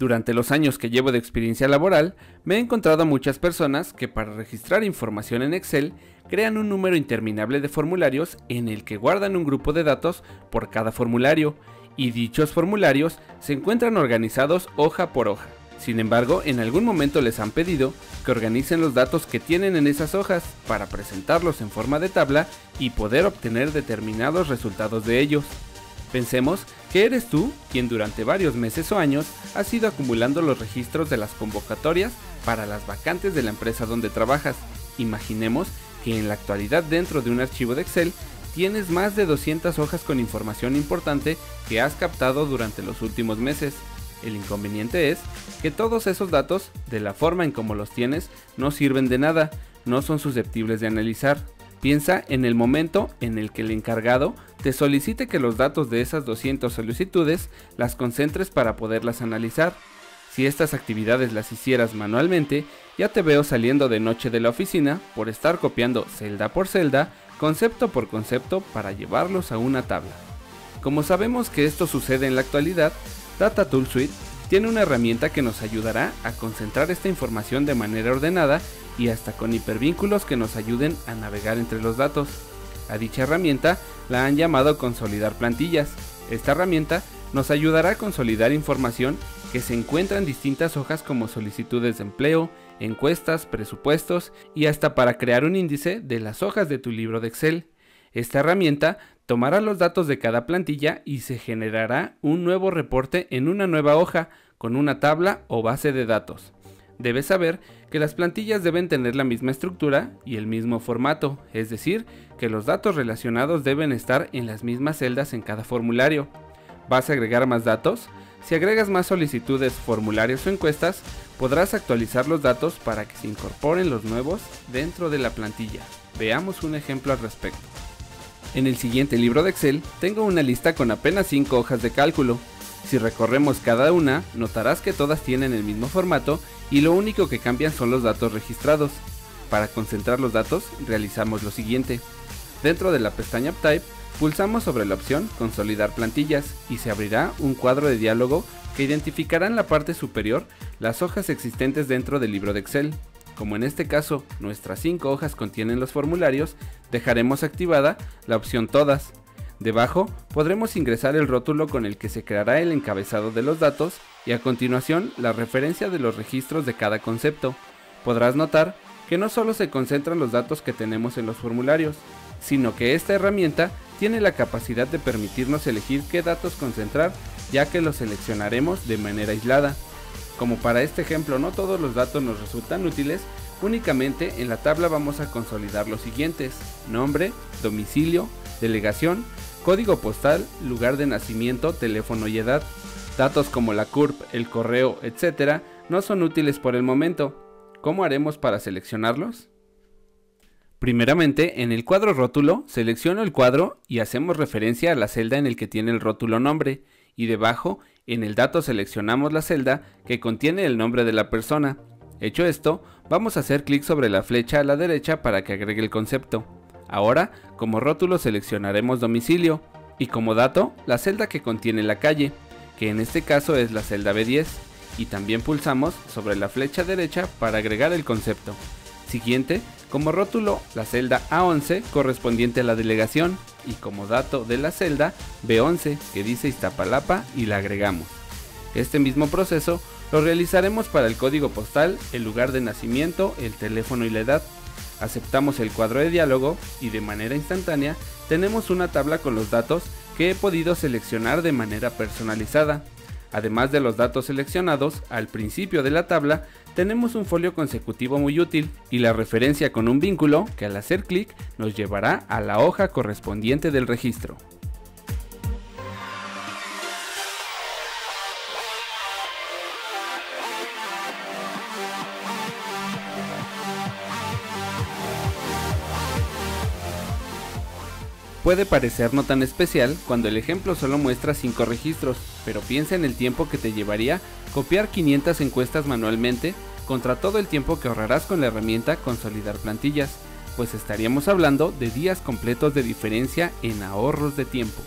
Durante los años que llevo de experiencia laboral, me he encontrado a muchas personas que para registrar información en Excel crean un número interminable de formularios en el que guardan un grupo de datos por cada formulario, y dichos formularios se encuentran organizados hoja por hoja. Sin embargo, en algún momento les han pedido que organicen los datos que tienen en esas hojas para presentarlos en forma de tabla y poder obtener determinados resultados de ellos. Pensemos que eres tú quien durante varios meses o años has ido acumulando los registros de las convocatorias para las vacantes de la empresa donde trabajas. Imaginemos que en la actualidad dentro de un archivo de Excel tienes más de 200 hojas con información importante que has captado durante los últimos meses. El inconveniente es que todos esos datos, de la forma en como los tienes, no sirven de nada, no son susceptibles de analizar. Piensa en el momento en el que el encargado te solicite que los datos de esas 200 solicitudes las concentres para poderlas analizar. Si estas actividades las hicieras manualmente, ya te veo saliendo de noche de la oficina por estar copiando celda por celda, concepto por concepto para llevarlos a una tabla. Como sabemos que esto sucede en la actualidad, Data Tool Suite tiene una herramienta que nos ayudará a concentrar esta información de manera ordenada y hasta con hipervínculos que nos ayuden a navegar entre los datos. A dicha herramienta la han llamado Consolidar Plantillas. Esta herramienta nos ayudará a consolidar información que se encuentra en distintas hojas como solicitudes de empleo, encuestas, presupuestos y hasta para crear un índice de las hojas de tu libro de Excel. Esta herramienta tomará los datos de cada plantilla y se generará un nuevo reporte en una nueva hoja con una tabla o base de datos. Debes saber que las plantillas deben tener la misma estructura y el mismo formato, es decir, que los datos relacionados deben estar en las mismas celdas en cada formulario. ¿Vas a agregar más datos? Si agregas más solicitudes, formularios o encuestas, podrás actualizar los datos para que se incorporen los nuevos dentro de la plantilla. Veamos un ejemplo al respecto. En el siguiente libro de Excel tengo una lista con apenas 5 hojas de cálculo. Si recorremos cada una, notarás que todas tienen el mismo formato y lo único que cambian son los datos registrados. Para concentrar los datos, realizamos lo siguiente. Dentro de la pestaña Type, pulsamos sobre la opción Consolidar plantillas y se abrirá un cuadro de diálogo que identificará en la parte superior las hojas existentes dentro del libro de Excel. Como en este caso nuestras 5 hojas contienen los formularios, dejaremos activada la opción Todas. Debajo podremos ingresar el rótulo con el que se creará el encabezado de los datos y a continuación la referencia de los registros de cada concepto. Podrás notar que no solo se concentran los datos que tenemos en los formularios, sino que esta herramienta tiene la capacidad de permitirnos elegir qué datos concentrar, ya que los seleccionaremos de manera aislada. Como para este ejemplo no todos los datos nos resultan útiles, únicamente en la tabla vamos a consolidar los siguientes: nombre, domicilio, delegación, código postal, lugar de nacimiento, teléfono y edad. Datos como la CURP, el correo, etc. no son útiles por el momento. ¿Cómo haremos para seleccionarlos? Primeramente, en el cuadro rótulo, selecciono el cuadro y hacemos referencia a la celda en el que tiene el rótulo nombre, y debajo, en el dato seleccionamos la celda que contiene el nombre de la persona. Hecho esto, vamos a hacer clic sobre la flecha a la derecha para que agregue el concepto. Ahora, como rótulo seleccionaremos domicilio, y como dato, la celda que contiene la calle, que en este caso es la celda B10, y también pulsamos sobre la flecha derecha para agregar el concepto. Siguiente, como rótulo, la celda A11 correspondiente a la delegación y como dato de la celda B11 que dice Iztapalapa y la agregamos. Este mismo proceso lo realizaremos para el código postal, el lugar de nacimiento, el teléfono y la edad. Aceptamos el cuadro de diálogo y de manera instantánea tenemos una tabla con los datos que he podido seleccionar de manera personalizada. Además de los datos seleccionados, al principio de la tabla tenemos un folio consecutivo muy útil y la referencia con un vínculo que al hacer clic nos llevará a la hoja correspondiente del registro. Puede parecer no tan especial cuando el ejemplo solo muestra 5 registros, pero piensa en el tiempo que te llevaría copiar 500 encuestas manualmente contra todo el tiempo que ahorrarás con la herramienta Consolidar plantillas, pues estaríamos hablando de días completos de diferencia en ahorros de tiempo.